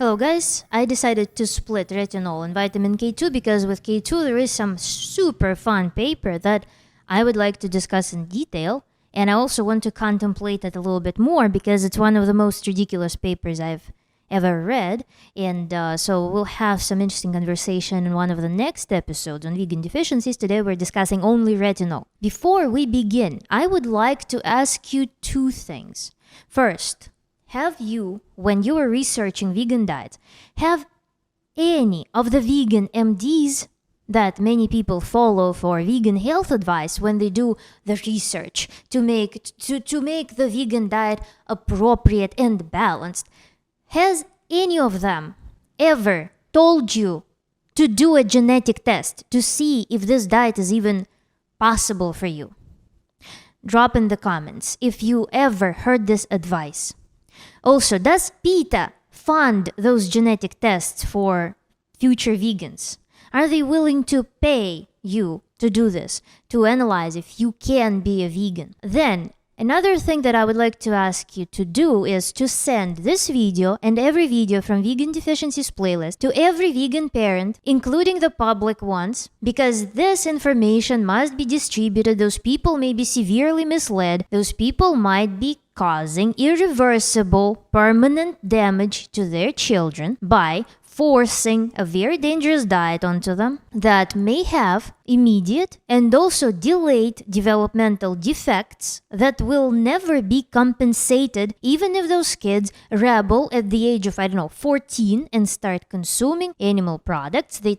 Hello guys, I decided to split retinol and vitamin K2 because with K2 there is some super fun paper that I would like to discuss in detail, and I also want to contemplate it a little bit more because it's one of the most ridiculous papers I've ever read, and so we'll have some interesting conversation in one of the next episodes on vegan deficiencies. Today we're discussing only retinol. Before we begin, I would like to ask you two things. First, have you, when you were researching vegan diets, have any of the vegan MDs that many people follow for vegan health advice when they do the research to make the vegan diet appropriate and balanced, has any of them ever told you to do a genetic test to see if this diet is even possible for you? Drop in the comments if you ever heard this advice. Also, does PETA fund those genetic tests for future vegans? Are they willing to pay you to do this, to analyze if you can be a vegan? Then, another thing that I would like to ask you to do is to send this video and every video from Vegan Deficiencies playlist to every vegan parent, including the public ones, because this information must be distributed. Those people may be severely misled. Those people might be causing irreversible, permanent damage to their children by forcing a very dangerous diet onto them that may have immediate and also delayed developmental defects that will never be compensated even if those kids rebel at the age of, 14 and start consuming animal products. They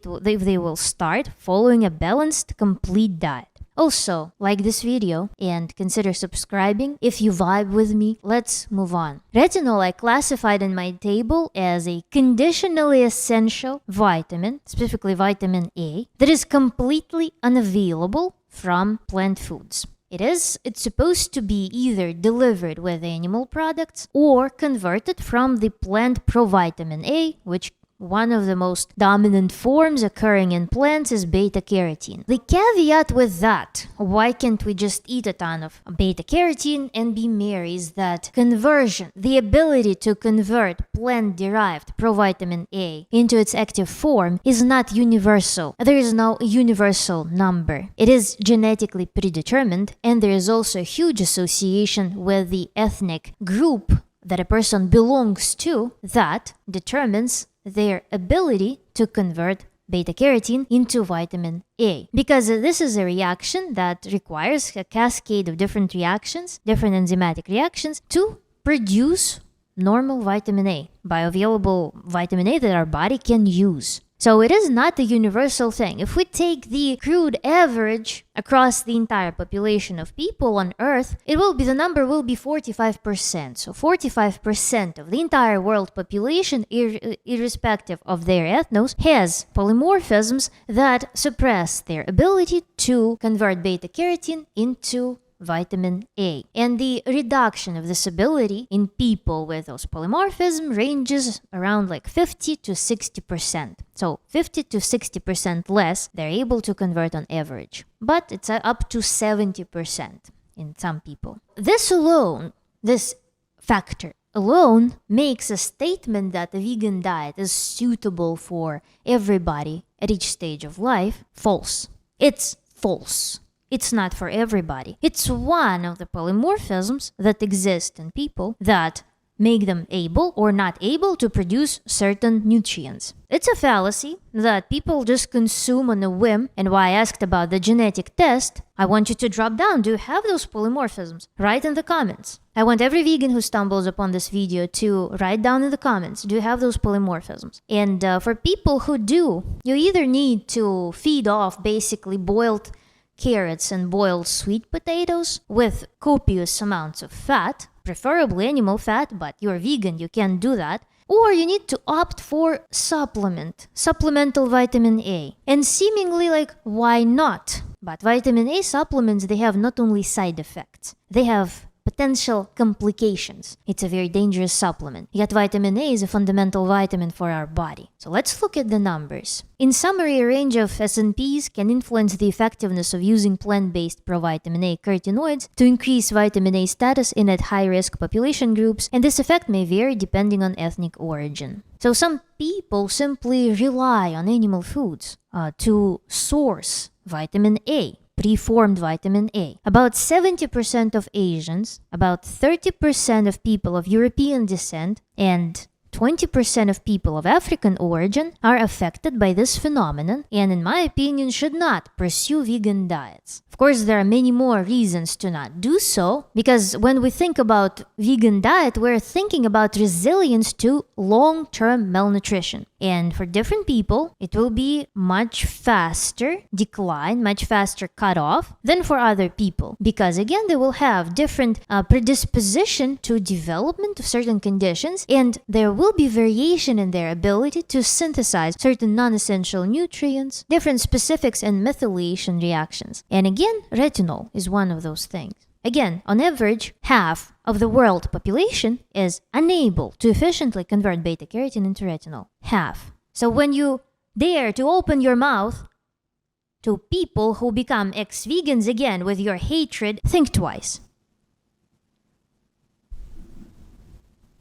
will start following a balanced, complete diet. Also, like this video and consider subscribing if you vibe with me. Let's move on. Retinol I classified in my table as a conditionally essential vitamin, specifically vitamin A, that is completely unavailable from plant foods. It's supposed to be either delivered with animal products or converted from the plant provitamin A, which one of the most dominant forms occurring in plants is beta-carotene. The caveat with that, why can't we just eat a ton of beta-carotene and be merry, is that conversion, the ability to convert plant-derived provitamin A into its active form, is not universal. There is no universal number. It is genetically predetermined, and there is also a huge association with the ethnic group that a person belongs to that determines their ability to convert beta-carotene into vitamin A. Because this is a reaction that requires a cascade of different reactions, different enzymatic reactions, to produce normal vitamin A, bioavailable vitamin A that our body can use. So it is not a universal thing. If we take the crude average across the entire population of people on Earth, the number will be 45%. So 45% of the entire world population, irrespective of their ethnos, has polymorphisms that suppress their ability to convert beta-carotene into vitamin A. And the reduction of this ability in people with those polymorphism ranges around like 50 to 60%. So 50 to 60% less they're able to convert on average. But it's up to 70% in some people. This factor alone makes a statement that the vegan diet is suitable for everybody at each stage of life false. It's false. It's not for everybody. It's one of the polymorphisms that exist in people that make them able or not able to produce certain nutrients. It's a fallacy that people just consume on a whim, and why I asked about the genetic test, I want you to drop down. Do you have those polymorphisms? Write in the comments. I want every vegan who stumbles upon this video to write down in the comments, do you have those polymorphisms? And for people who do, you either need to feed off basically boiled carrots and boiled sweet potatoes with copious amounts of fat, preferably animal fat, but you're vegan, you can't do that. Or you need to opt for supplemental vitamin A. And seemingly why not? But vitamin A supplements, they have not only side effects, they have potential complications. It's a very dangerous supplement. Yet vitamin A is a fundamental vitamin for our body. So let's look at the numbers. In summary, a range of S&Ps can influence the effectiveness of using plant-based provitamin A carotenoids to increase vitamin A status in at high-risk population groups, and this effect may vary depending on ethnic origin. So some people simply rely on animal foods to source vitamin A, preformed vitamin A. About 70% of Asians, about 30% of people of European descent, and 20% of people of African origin are affected by this phenomenon and, in my opinion, should not pursue vegan diets. Of course, there are many more reasons to not do so, because when we think about vegan diet, we're thinking about resilience to long-term malnutrition. And for different people, it will be much faster decline, much faster cut off than for other people. Because again, they will have different predisposition to development of certain conditions, and there will be variation in their ability to synthesize certain non-essential nutrients, different specifics and methylation reactions. And again, retinol is one of those things. Again, on average, half of the world population is unable to efficiently convert beta-carotene into retinol. Half. So when you dare to open your mouth to people who become ex-vegans again with your hatred, think twice.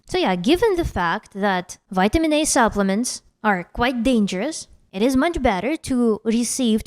So yeah, given the fact that vitamin A supplements are quite dangerous, it is much better to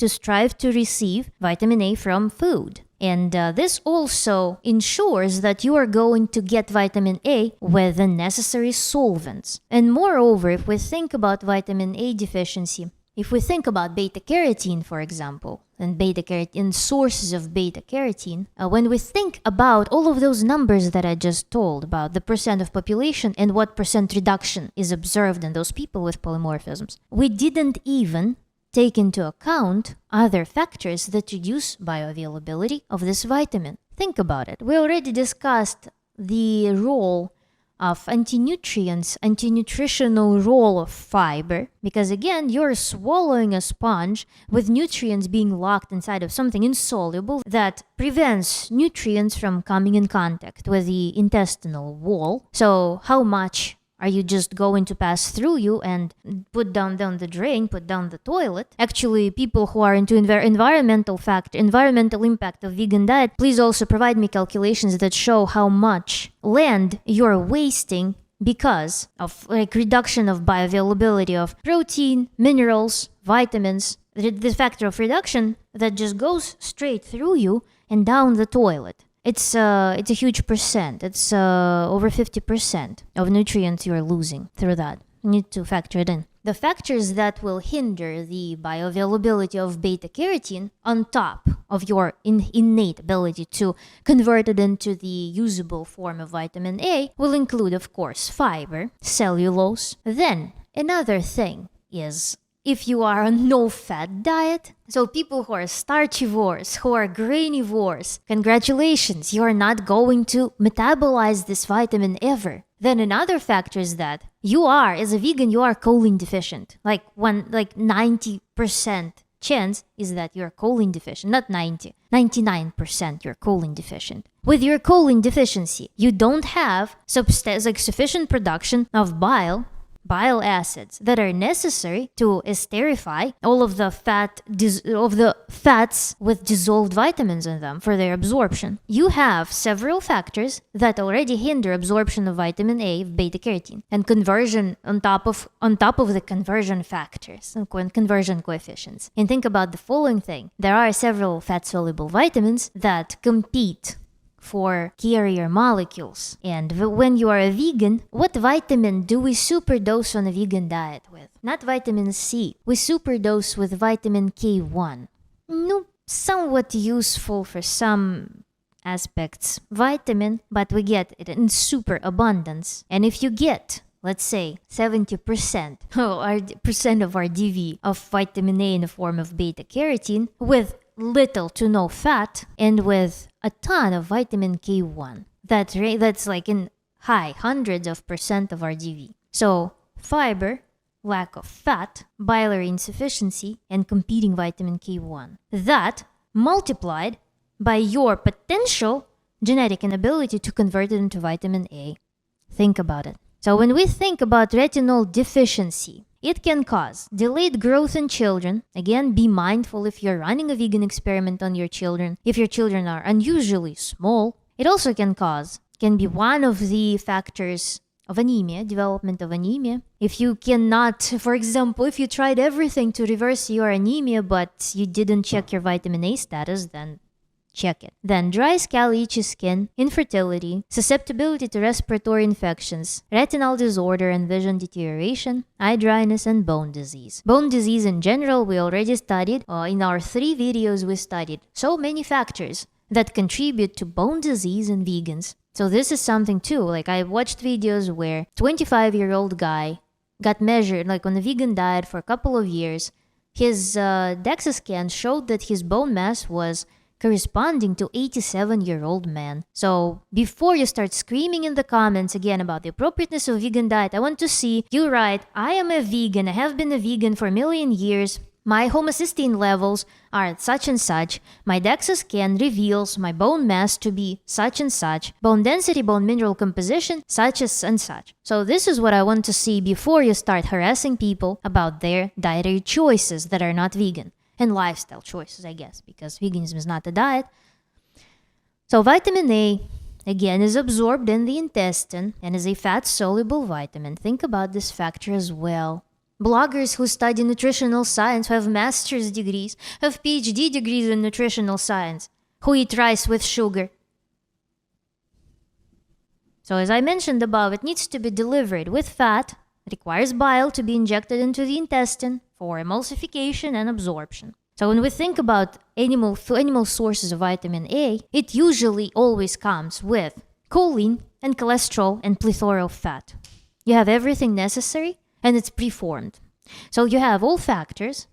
strive to receive vitamin A from food. And this also ensures that you are going to get vitamin A with the necessary solvents. And moreover, if we think about vitamin A deficiency, if we think about beta-carotene, for example, and beta-carotene sources of beta-carotene, when we think about all of those numbers that I just told about the percent of population and what percent reduction is observed in those people with polymorphisms, we didn't even take into account other factors that reduce bioavailability of this vitamin. Think about it. We already discussed the role of anti-nutritional role of fiber, because again, you're swallowing a sponge with nutrients being locked inside of something insoluble that prevents nutrients from coming in contact with the intestinal wall. So how much are you just going to pass through you and put down the drain, put down the toilet? Actually, people who are into environmental impact of vegan diet, please also provide me calculations that show how much land you're wasting because of reduction of bioavailability of protein, minerals, vitamins, the factor of reduction that just goes straight through you and down the toilet. It's a huge percent. It's over 50% of nutrients you're losing through that. You need to factor it in. The factors that will hinder the bioavailability of beta-carotene on top of your innate ability to convert it into the usable form of vitamin A will include, of course, fiber, cellulose. Then another thing is if you are on no-fat diet, so people who are starchivores, who are grainivores, congratulations, you are not going to metabolize this vitamin ever. Then another factor is that you are, as a vegan, you are choline deficient. Like 90% chance is that you're choline deficient. Not 90, 99% you're choline deficient. With your choline deficiency, you don't have sufficient production of bile acids that are necessary to esterify all of the fats with dissolved vitamins in them for their absorption. You have several factors that already hinder absorption of vitamin A, beta-carotene, and conversion on top of the conversion factors and conversion coefficients. And think about the following thing. There are several fat-soluble vitamins that compete for carrier molecules. And when you are a vegan, what vitamin do we superdose on a vegan diet with? Not vitamin C. We superdose with vitamin K1. No, somewhat useful for some aspects vitamin, but we get it in super abundance. And if you get, let's say, 70% of our DV of vitamin A in the form of beta-carotene with little to no fat and with a ton of vitamin K1. That's like in high hundreds of percent of our DV. So fiber, lack of fat, biliary insufficiency, and competing vitamin K1. That multiplied by your potential genetic inability to convert it into vitamin A. Think about it. So when we think about retinol deficiency, it can cause delayed growth in children. Again, be mindful if you're running a vegan experiment on your children. If your children are unusually small, it also can be one of the factors of anemia, development of anemia. If you cannot, for example, if you tried everything to reverse your anemia, but you didn't check your vitamin A status, then check it. Then dry, scaly, itchy skin, infertility, susceptibility to respiratory infections, retinal disorder and vision deterioration, eye dryness, and bone disease. Bone disease in general, we already studied. In our 3 videos, we studied so many factors that contribute to bone disease in vegans. So this is something too. Like, I watched videos where 25-year-old guy got measured like on a vegan diet for a couple of years. His DEXA scan showed that his bone mass was corresponding to 87-year-old man. So before you start screaming in the comments again about the appropriateness of vegan diet, I want to see you write, I am a vegan, I have been a vegan for a million years. My homocysteine levels are at such and such. My DEXA scan reveals my bone mass to be such and such. Bone density, bone mineral composition, such as and such. So this is what I want to see before you start harassing people about their dietary choices that are not vegan. And lifestyle choices, I guess, because veganism is not a diet. So vitamin A, again, is absorbed in the intestine and is a fat-soluble vitamin. Think about this factor as well. Bloggers who study nutritional science, who have master's degrees, have PhD degrees in nutritional science, who eat rice with sugar. So as I mentioned above, it needs to be delivered with fat. It requires bile to be injected into the intestine for emulsification and absorption. So when we think about animal sources of vitamin A, it usually always comes with choline and cholesterol and plethora of fat. You have everything necessary and it's preformed. So you have all factors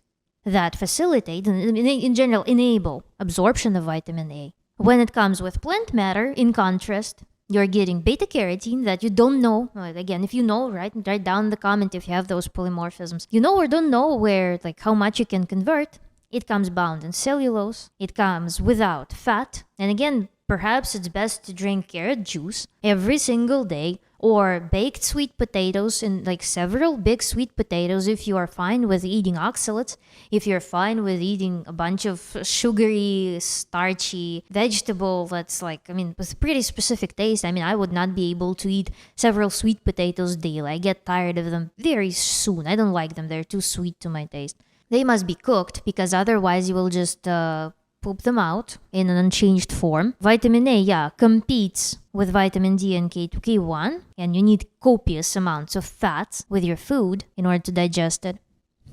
that facilitate and in general enable absorption of vitamin A. When it comes with plant matter, in contrast, you're getting beta-carotene that you don't know. Again, if you know, write down in the comment if you have those polymorphisms. You know or don't know where, like how much you can convert. It comes bound in cellulose. It comes without fat. And again, perhaps it's best to drink carrot juice every single day, or baked sweet potatoes in like several big sweet potatoes if you are fine with eating oxalates, if you're fine with eating a bunch of sugary, starchy vegetable that's like, with pretty specific taste. I would not be able to eat several sweet potatoes daily. I get tired of them very soon. I don't like them. They're too sweet to my taste. They must be cooked because otherwise you will just poop them out in an unchanged form. Vitamin A, competes with vitamin D and K1, and you need copious amounts of fats with your food in order to digest it.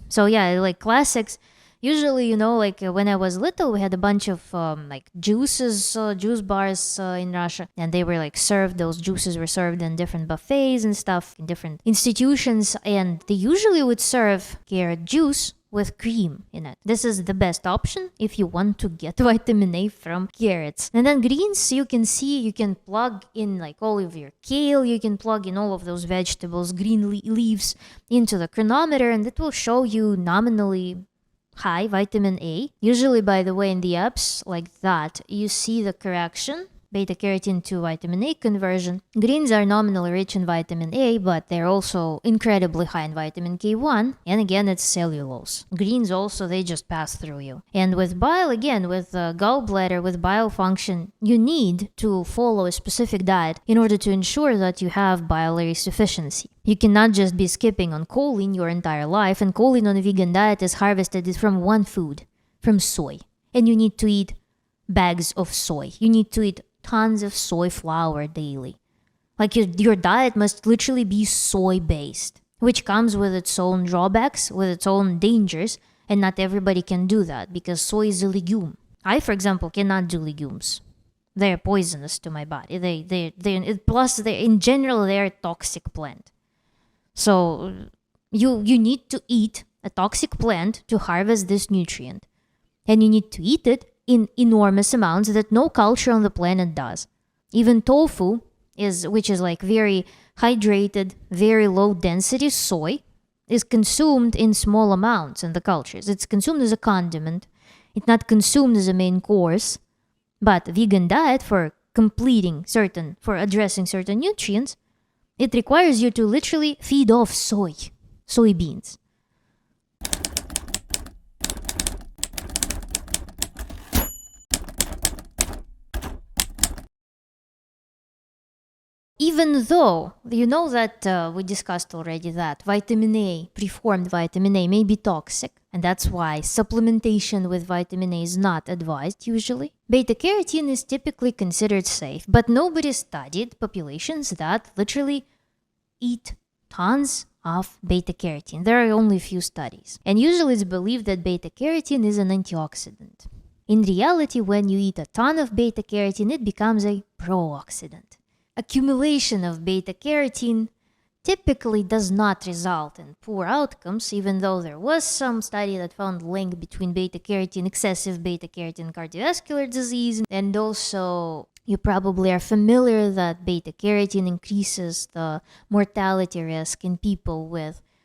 So like classics, usually, when I was little, we had a bunch of juices, juice bars in Russia, and they were served, those juices were served in different buffets and stuff, in different institutions, and they usually would serve carrot juice with cream in it. This is the best option if you want to get vitamin A from carrots. And then greens, you can plug in all of your kale, you can plug in all of those vegetables, green leaves into the chronometer, and it will show you nominally high vitamin A. Usually, by the way, in the apps like that, you see the correction, beta-carotene to vitamin A conversion. Greens are nominally rich in vitamin A, but they're also incredibly high in vitamin K1. And again, it's cellulose. Greens also, they just pass through you. And with bile, again, with gallbladder, with bile function, you need to follow a specific diet in order to ensure that you have biliary sufficiency. You cannot just be skipping on choline your entire life, and choline on a vegan diet is harvested from one food, from soy. And you need to eat bags of soy. You need to eat tons of soy flour daily. Your diet must literally be soy-based, which comes with its own drawbacks, with its own dangers, and not everybody can do that because soy is a legume. I, for example, cannot do legumes. They're poisonous to my body. Plus, in general, they're a toxic plant. So you need to eat a toxic plant to harvest this nutrient. And you need to eat it in enormous amounts that no culture on the planet does. Even tofu, which is very hydrated, very low density soy, is consumed in small amounts in the cultures. It's consumed as a condiment. It's not consumed as a main course. But vegan diet, for addressing certain nutrients, it requires you to literally feed off soybeans. Even though you know that we discussed already that vitamin A, preformed vitamin A, may be toxic, and that's why supplementation with vitamin A is not advised usually. Beta-carotene is typically considered safe, but nobody studied populations that literally eat tons of beta-carotene. There are only a few studies, and usually it's believed that beta-carotene is an antioxidant. In reality, when you eat a ton of beta-carotene, it becomes a pro-oxidant. Accumulation of beta-carotene typically does not result in poor outcomes, even though there was some study that found link between beta-carotene, excessive beta-carotene cardiovascular disease, and also you probably are familiar that beta-carotene increases the mortality risk in people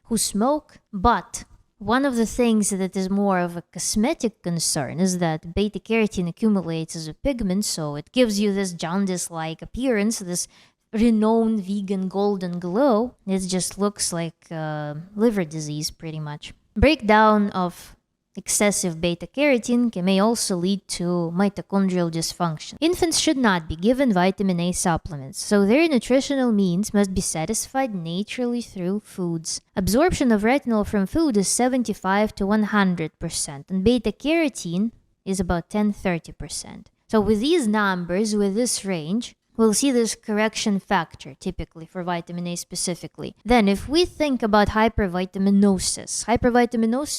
who smoke. But one of the things that is more of a cosmetic concern is that beta-carotene accumulates as a pigment, so it gives you this jaundice-like appearance, this renowned vegan golden glow. It just looks like liver disease pretty much. Breakdown of excessive beta-carotene may also lead to mitochondrial dysfunction. Infants should not be given vitamin A supplements, so their nutritional needs must be satisfied naturally through foods. Absorption of retinol from food is 75 to 100%, and beta-carotene is about 10-30%. So with these numbers, with this range, we'll see this correction factor typically for vitamin A specifically. Then if we think about hypervitaminosis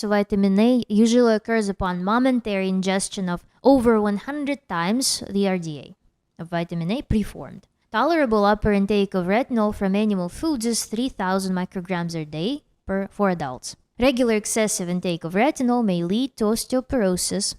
of vitamin A usually occurs upon momentary ingestion of over 100 times the RDA of vitamin A preformed. Tolerable upper intake of retinol from animal foods is 3,000 micrograms a day for adults. Regular excessive intake of retinol may lead to osteoporosis.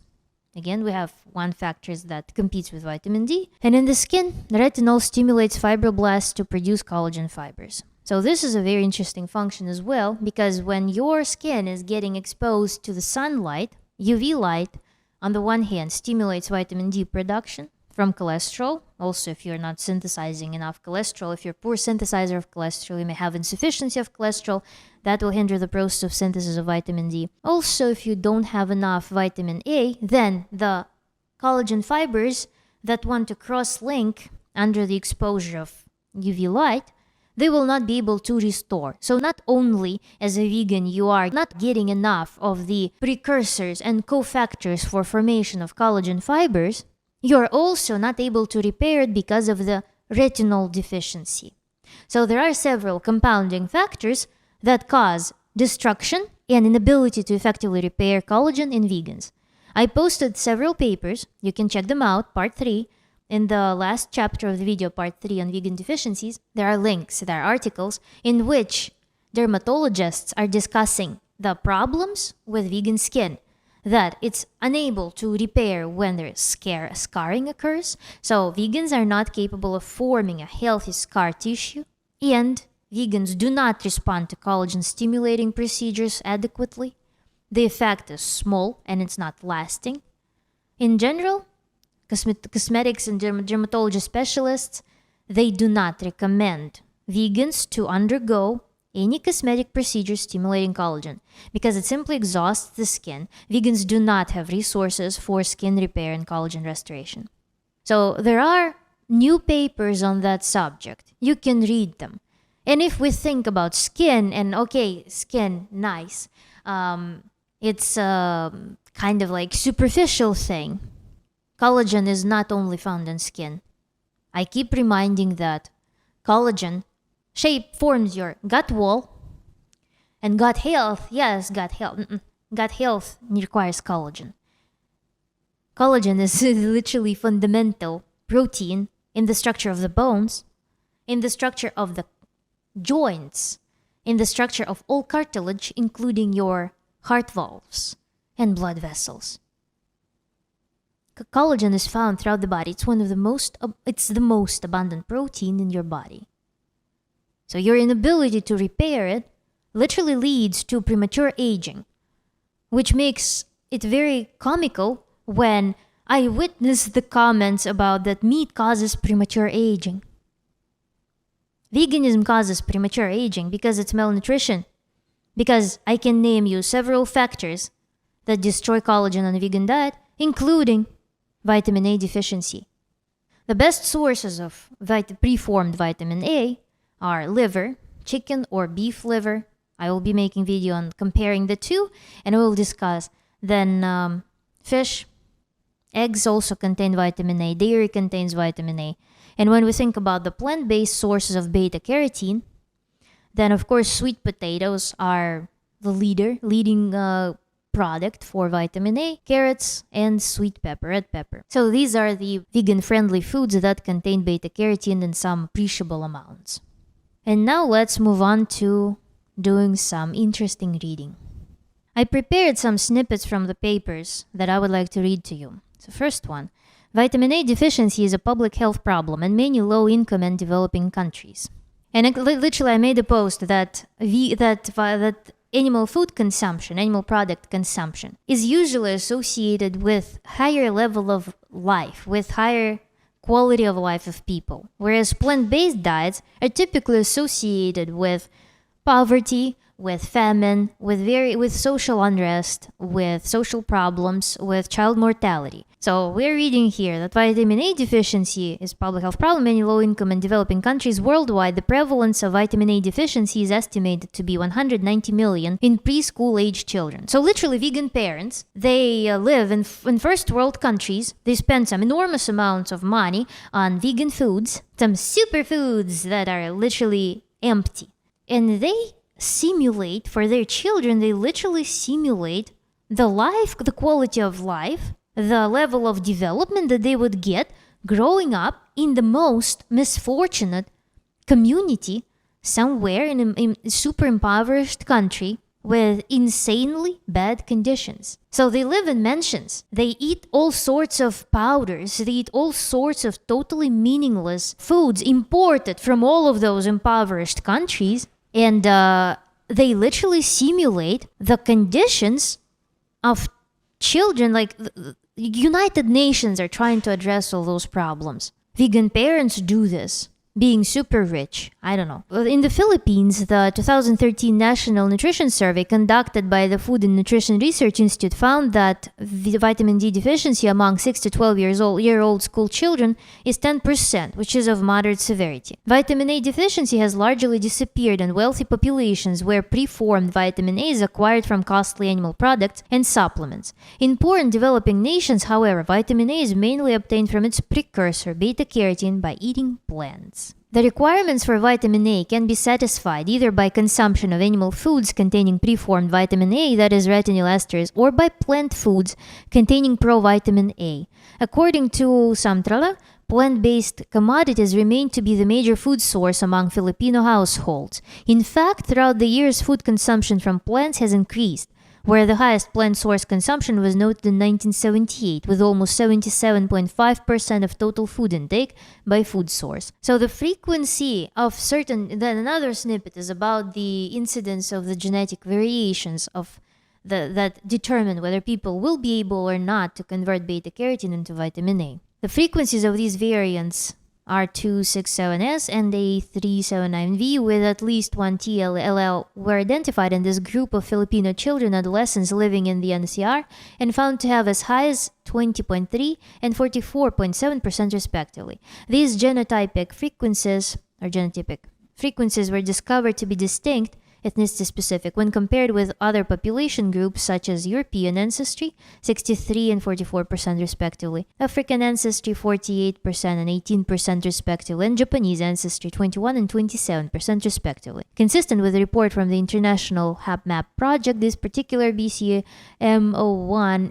Again, we have one factor that competes with vitamin D. And in the skin, retinol stimulates fibroblasts to produce collagen fibers. So this is a very interesting function as well, because when your skin is getting exposed to the sunlight, UV light, on the one hand, stimulates vitamin D production from cholesterol. Also, if you're not synthesizing enough cholesterol, if you're a poor synthesizer of cholesterol, you may have insufficiency of cholesterol. That will hinder the process of synthesis of vitamin D. Also, if you don't have enough vitamin A, then the collagen fibers that want to cross-link under the exposure of UV light, they will not be able to restore. So not only as a vegan you are not getting enough of the precursors and cofactors for formation of collagen fibers, you're also not able to repair it because of the retinol deficiency. So there are several compounding factors that cause destruction and inability to effectively repair collagen in vegans. I posted several papers, you can check them out, part 3. In the last chapter of the video, part 3 on vegan deficiencies, there are links, there are articles in which dermatologists are discussing the problems with vegan skin, that it's unable to repair when there's scarring occurs. So vegans are not capable of forming a healthy scar tissue, and vegans do not respond to collagen stimulating procedures adequately. The effect is small and it's not lasting. In general, cosmetics and dermatology specialists, they do not recommend vegans to undergo any cosmetic procedure stimulating collagen because it simply exhausts the skin. Vegans do not have resources for skin repair and collagen restoration. So there are new papers on that subject. You can read them. And if we think about skin, and okay, skin, nice. It's a kind of like superficial thing. Collagen is not only found in skin. I keep reminding that collagen forms your gut wall, and gut health, yes, gut health requires collagen. Collagen is literally fundamental protein in the structure of the bones, in the structure of the joints, in the structure of all cartilage, including your heart valves and blood vessels. Collagen is found throughout the body. It's the most abundant protein in your body. So your inability to repair it literally leads to premature aging, which makes it very comical when I witness the comments about that meat causes premature aging. Veganism causes premature aging because it's malnutrition. Because I can name you several factors that destroy collagen on a vegan diet, including vitamin A deficiency. The best sources of preformed vitamin A are liver, chicken or beef liver. I will be making video on comparing the two, and we will discuss. Then fish, eggs also contain vitamin A. Dairy contains vitamin A. And when we think about the plant-based sources of beta-carotene, then of course sweet potatoes are the leading product for vitamin A, carrots, and sweet pepper, red pepper. So these are the vegan-friendly foods that contain beta-carotene in some appreciable amounts. And now let's move on to doing some interesting reading. I prepared some snippets from the papers that I would like to read to you. So first one, vitamin A deficiency is a public health problem in many low-income and developing countries. And literally I made a post that animal food consumption, animal product consumption, is usually associated with higher level of life, with higher quality of life of people, whereas plant-based diets are typically associated with poverty, with famine, with social unrest, with social problems, with child mortality. So we're reading here that vitamin A deficiency is a public health problem in many low-income and developing countries worldwide. The prevalence of vitamin A deficiency is estimated to be 190 million in preschool-age children. So literally, vegan parents, they live in first world countries. They spend some enormous amounts of money on vegan foods, some superfoods that are literally empty, and they simulate for their children. They literally simulate the quality of life, the level of development that they would get growing up in the most misfortunate community somewhere in a super impoverished country with insanely bad conditions. So they live in mansions. They eat all sorts of powders. They eat all sorts of totally meaningless foods imported from all of those impoverished countries. And they literally simulate the conditions of children. Like the United Nations are trying to address all those problems. Vegan parents do this, being super rich. I don't know. In the Philippines, the 2013 National Nutrition Survey conducted by the Food and Nutrition Research Institute found that the vitamin D deficiency among 6 to 12-year-old school children is 10%, which is of moderate severity. Vitamin A deficiency has largely disappeared in wealthy populations where preformed vitamin A is acquired from costly animal products and supplements. In poor and developing nations, however, vitamin A is mainly obtained from its precursor, beta-carotene, by eating plants. The requirements for vitamin A can be satisfied either by consumption of animal foods containing preformed vitamin A, that is retinol esters, or by plant foods containing provitamin A. According to Samtrala, plant-based commodities remain to be the major food source among Filipino households. In fact, throughout the years, food consumption from plants has increased, where the highest plant source consumption was noted in 1978, with almost 77.5% of total food intake by food source. So the frequency of then another snippet is about the incidence of the genetic variations of that determine whether people will be able or not to convert beta-carotene into vitamin A. The frequencies of these variants R267S and A379V with at least one TLL were identified in this group of Filipino children and adolescents living in the NCR and found to have as high as 20.3 and 44.7% respectively. These genotypic frequencies were discovered to be distinct, ethnicity-specific, when compared with other population groups such as European ancestry, 63 and 44% respectively, African ancestry, 48% and 18% respectively, and Japanese ancestry, 21 and 27% respectively. Consistent with the report from the International HapMap project, these particular BCMO1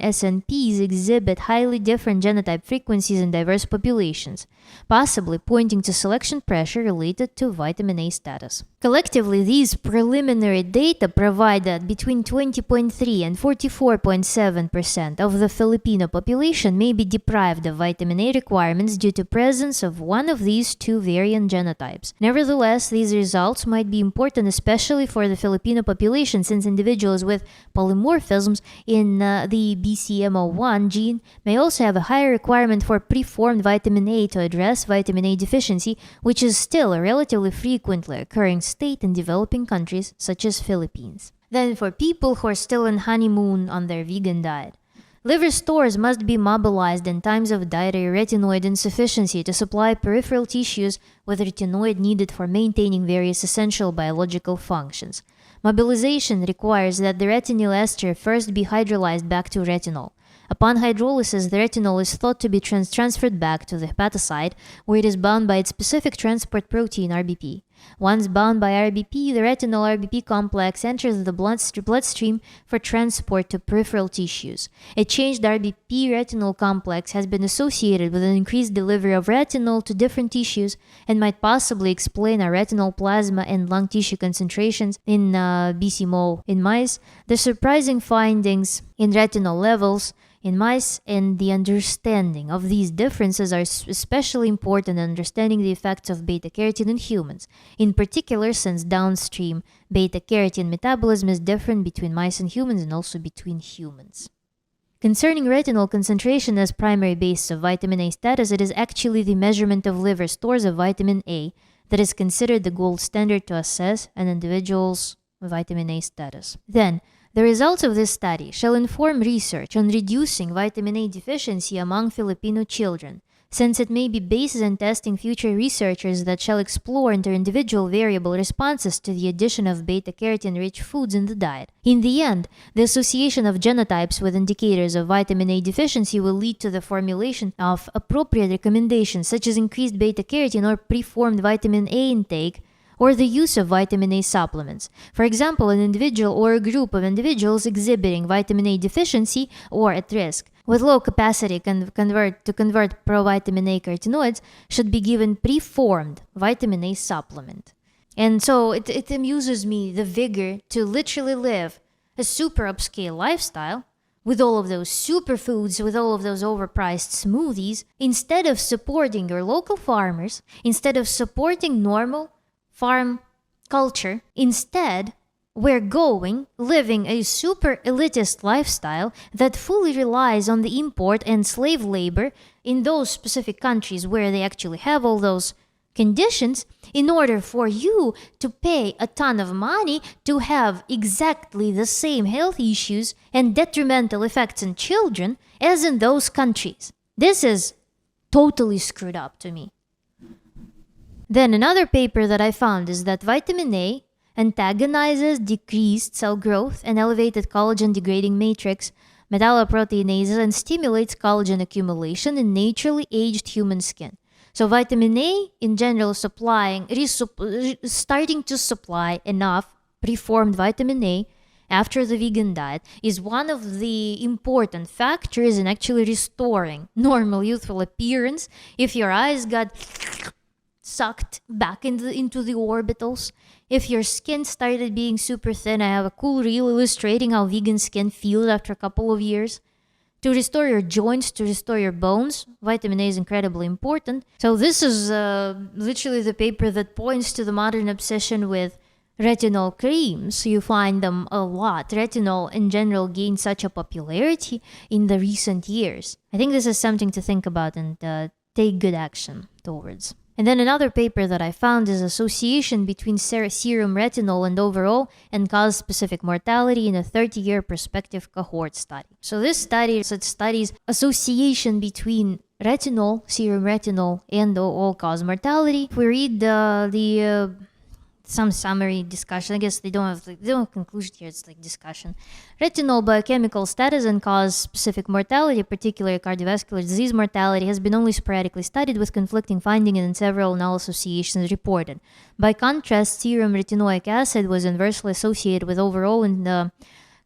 SNPs exhibit highly different genotype frequencies in diverse populations, possibly pointing to selection pressure related to vitamin A status. Collectively, these preliminary data provide that between 20.3 and 44.7% of the Filipino population may be deprived of vitamin A requirements due to presence of one of these two variant genotypes. Nevertheless, these results might be important especially for the Filipino population, since individuals with polymorphisms in the BCMO1 gene may also have a higher requirement for preformed vitamin A to address vitamin A deficiency, which is still a relatively frequently occurring state in developing countries such as Philippines. Then for people who are still in honeymoon on their vegan diet, Liver stores must be mobilized in times of dietary retinoid insufficiency to supply peripheral tissues with retinoid needed for maintaining various essential biological functions. Mobilization requires that the retinyl ester first be hydrolyzed back to retinol. Upon hydrolysis, the retinol is thought to be transferred back to the hepatocyte, where it is bound by its specific transport protein, RBP. Once bound by RBP, the retinol-RBP complex enters the bloodstream for transport to peripheral tissues. A changed RBP-retinol complex has been associated with an increased delivery of retinol to different tissues and might possibly explain our retinol plasma and lung tissue concentrations in BC mole in mice. The surprising findings in retinol levels in mice and the understanding of these differences are especially important in understanding the effects of beta-carotene in humans, in particular since downstream beta-carotene metabolism is different between mice and humans and also between humans. Concerning retinol concentration as primary basis of vitamin A status, it is actually the measurement of liver stores of vitamin A that is considered the gold standard to assess an individual's vitamin A status. Then, the results of this study shall inform research on reducing vitamin A deficiency among Filipino children, since it may be basis in testing future researchers that shall explore inter-individual variable responses to the addition of beta-carotene-rich foods in the diet. In the end, the association of genotypes with indicators of vitamin A deficiency will lead to the formulation of appropriate recommendations such as increased beta-carotene or preformed vitamin A intake, or the use of vitamin A supplements. For example, an individual or a group of individuals exhibiting vitamin A deficiency or at risk with low capacity to convert provitamin A carotenoids should be given preformed vitamin A supplement. And so it amuses me the vigor to literally live a super upscale lifestyle with all of those superfoods, with all of those overpriced smoothies, instead of supporting your local farmers, instead of supporting normal farm culture. Instead, we're living a super elitist lifestyle that fully relies on the import and slave labor in those specific countries where they actually have all those conditions in order for you to pay a ton of money to have exactly the same health issues and detrimental effects in children as in those countries. This is totally screwed up to me. Then another paper that I found is that vitamin A antagonizes decreased cell growth and elevated collagen-degrading matrix metalloproteinases and stimulates collagen accumulation in naturally aged human skin. So vitamin A in general starting to supply enough preformed vitamin A after the vegan diet is one of the important factors in actually restoring normal youthful appearance. If your eyes got sucked back into the orbitals, if your skin started being super thin, I have a cool reel illustrating how vegan skin feels after a couple of years. To restore your joints, to restore your bones, vitamin A is incredibly important. So this is literally the paper that points to the modern obsession with retinol creams. You find them a lot. Retinol in general gained such a popularity in the recent years. I think this is something to think about and take good action towards. And then another paper that I found is association between serum retinol and overall and cause-specific mortality in a 30-year prospective cohort study. So this study studies association between retinol, serum retinol, and all-cause mortality. If we read some summary discussion. I guess they don't have conclusion here. It's like discussion. Retinol biochemical status and cause-specific mortality, particularly cardiovascular disease mortality, has been only sporadically studied with conflicting findings and several null associations reported. By contrast, serum retinoic acid was inversely associated with overall and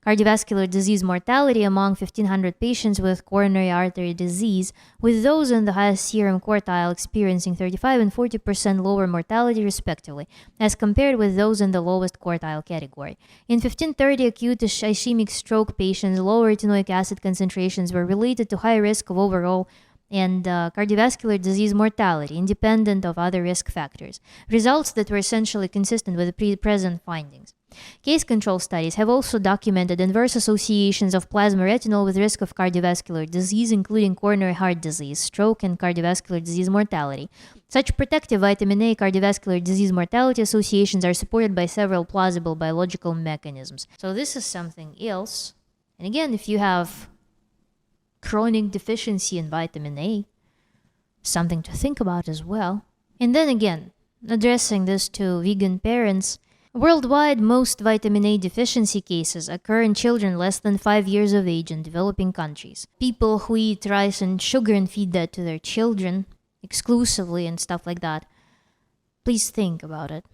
cardiovascular disease mortality among 1,500 patients with coronary artery disease, with those in the highest serum quartile experiencing 35 and 40% lower mortality respectively, as compared with those in the lowest quartile category. In 1,530 acute ischemic stroke patients, lower retinoic acid concentrations were related to high risk of overall and cardiovascular disease mortality, independent of other risk factors, results that were essentially consistent with the present findings. Case control studies have also documented inverse associations of plasma retinol with risk of cardiovascular disease, including coronary heart disease, stroke, and cardiovascular disease mortality. Such protective vitamin A cardiovascular disease mortality associations are supported by several plausible biological mechanisms. So this is something else. And again, if you have chronic deficiency in vitamin A. Something to think about as well. And then again, addressing this to vegan parents, worldwide, most vitamin A deficiency cases occur in children less than 5 years of age in developing countries. People who eat rice and sugar and feed that to their children exclusively and stuff like that. Please think about it.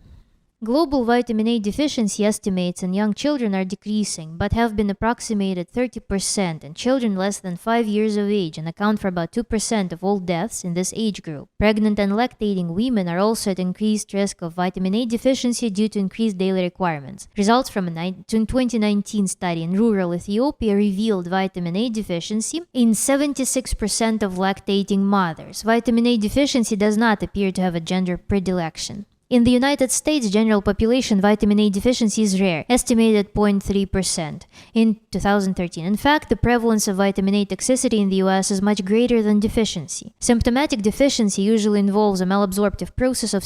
Global vitamin A deficiency estimates in young children are decreasing, but have been approximated 30% in children less than 5 years of age and account for about 2% of all deaths in this age group. Pregnant and lactating women are also at increased risk of vitamin A deficiency due to increased daily requirements. Results from a 2019 study in rural Ethiopia revealed vitamin A deficiency in 76% of lactating mothers. Vitamin A deficiency does not appear to have a gender predilection. In the United States, general population vitamin A deficiency is rare, estimated 0.3% in 2013. In fact, the prevalence of vitamin A toxicity in the US is much greater than deficiency. Symptomatic deficiency usually involves a malabsorptive process of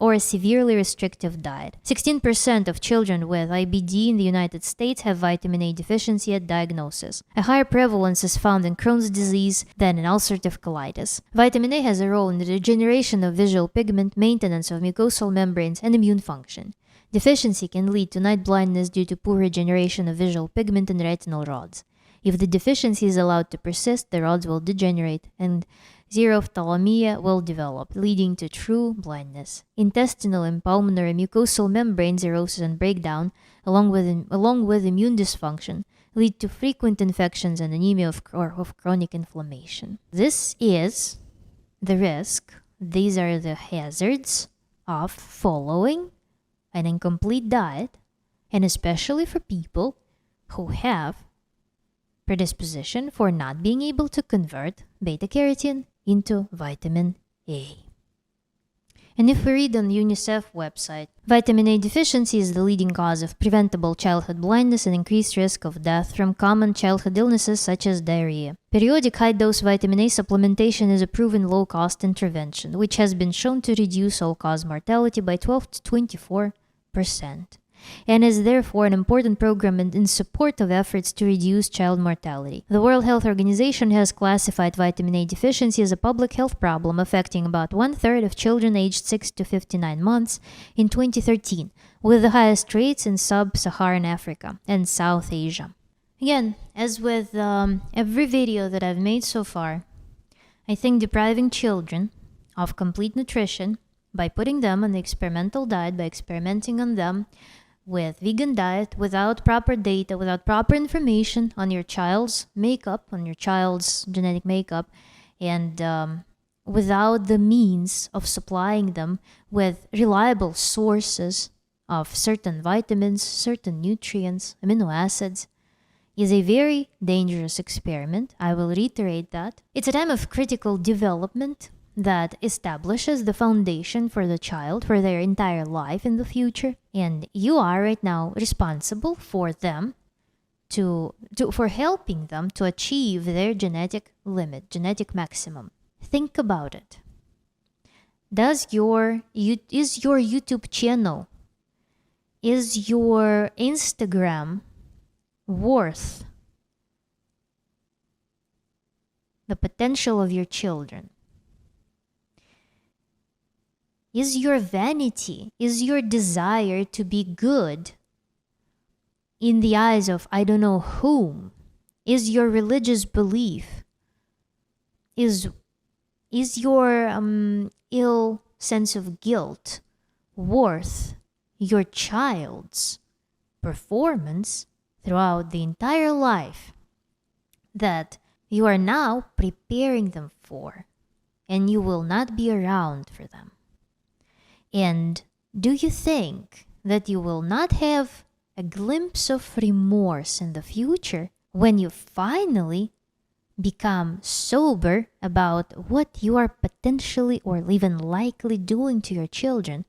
or a severely restrictive diet. 16% of children with IBD in the United States have vitamin A deficiency at diagnosis. A higher prevalence is found in Crohn's disease than in ulcerative colitis. Vitamin A has a role in the regeneration of visual pigment, maintenance of mucosal membranes, and immune function. Deficiency can lead to night blindness due to poor regeneration of visual pigment and retinal rods. If the deficiency is allowed to persist, the rods will degenerate and xerophthalmia will develop, leading to true blindness. Intestinal and pulmonary mucosal membrane cirrhosis and breakdown, along with immune dysfunction, lead to frequent infections and anemia of chronic inflammation. This is the risk. These are the hazards of following an incomplete diet, and especially for people who have predisposition for not being able to convert beta-carotene into vitamin A. And if we read on the UNICEF website, vitamin A deficiency is the leading cause of preventable childhood blindness and increased risk of death from common childhood illnesses such as diarrhea. Periodic high-dose vitamin A supplementation is a proven low-cost intervention, which has been shown to reduce all-cause mortality by 12 to 24%, and is therefore an important program in support of efforts to reduce child mortality. The World Health Organization has classified vitamin A deficiency as a public health problem affecting about 1/3 of children aged 6 to 59 months in 2013, with the highest rates in sub-Saharan Africa and South Asia. Again, as with every video that I've made so far, I think depriving children of complete nutrition by putting them on the experimental diet, by experimenting on them with vegan diet, without proper data, without proper information on your child's makeup, on your child's genetic makeup, and without the means of supplying them with reliable sources of certain vitamins, certain nutrients, amino acids, is a very dangerous experiment. I will reiterate that. It's a time of critical development that establishes the foundation for the child for their entire life in the future. And you are right now responsible for them for helping them to achieve their genetic limit, genetic maximum. Think about it. Is your YouTube channel, is your Instagram worth the potential of your children? Is your vanity, is your desire to be good in the eyes of I don't know whom? Is your religious belief, is your ill sense of guilt worth your child's performance throughout the entire life that you are now preparing them for, and you will not be around for them? And do you think that you will not have a glimpse of remorse in the future when you finally become sober about what you are potentially or even likely doing to your children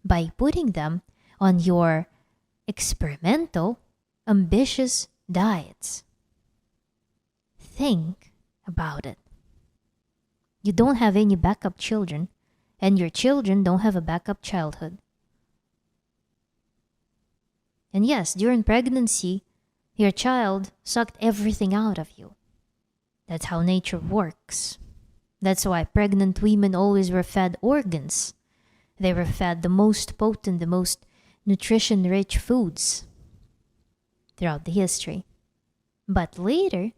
by putting them on your experimental, ambitious diets? Think about it. You don't have any backup children, and your children don't have a backup childhood. And yes, during pregnancy, your child sucked everything out of you. That's how nature works. That's why pregnant women always were fed organs. They were fed the most potent, the most nutrition rich foods throughout the history. But later,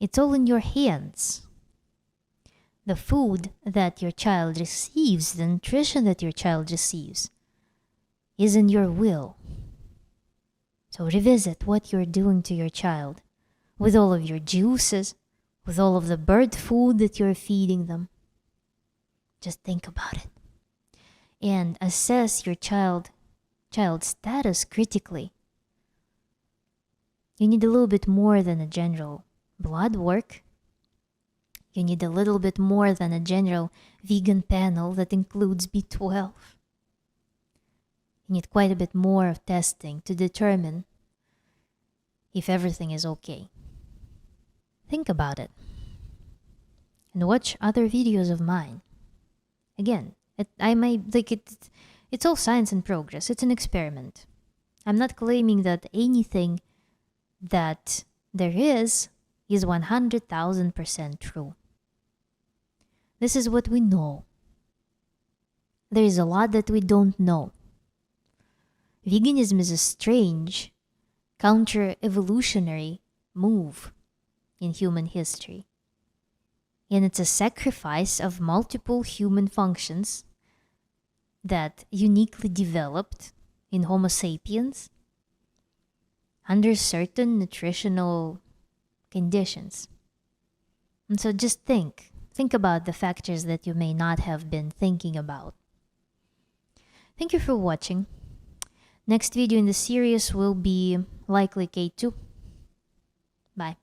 it's all in your hands. The food that your child receives, the nutrition that your child receives, is in your will. So revisit what you're doing to your child with all of your juices, with all of the bird food that you're feeding them. Just think about it. And assess your child's status critically. You need a little bit more than a general blood work. You need a little bit more than a general vegan panel that includes B12. You need quite a bit more of testing to determine if everything is okay. Think about it. And watch other videos of mine. Again, it's all science in progress. It's an experiment. I'm not claiming that anything that there is 100,000% true. This is what we know. There is a lot that we don't know. Veganism is a strange, counter-evolutionary move in human history. And it's a sacrifice of multiple human functions that uniquely developed in Homo sapiens under certain nutritional conditions. And so just think about the factors that you may not have been thinking about. Thank you for watching. Next video in the series will be likely K2. Bye.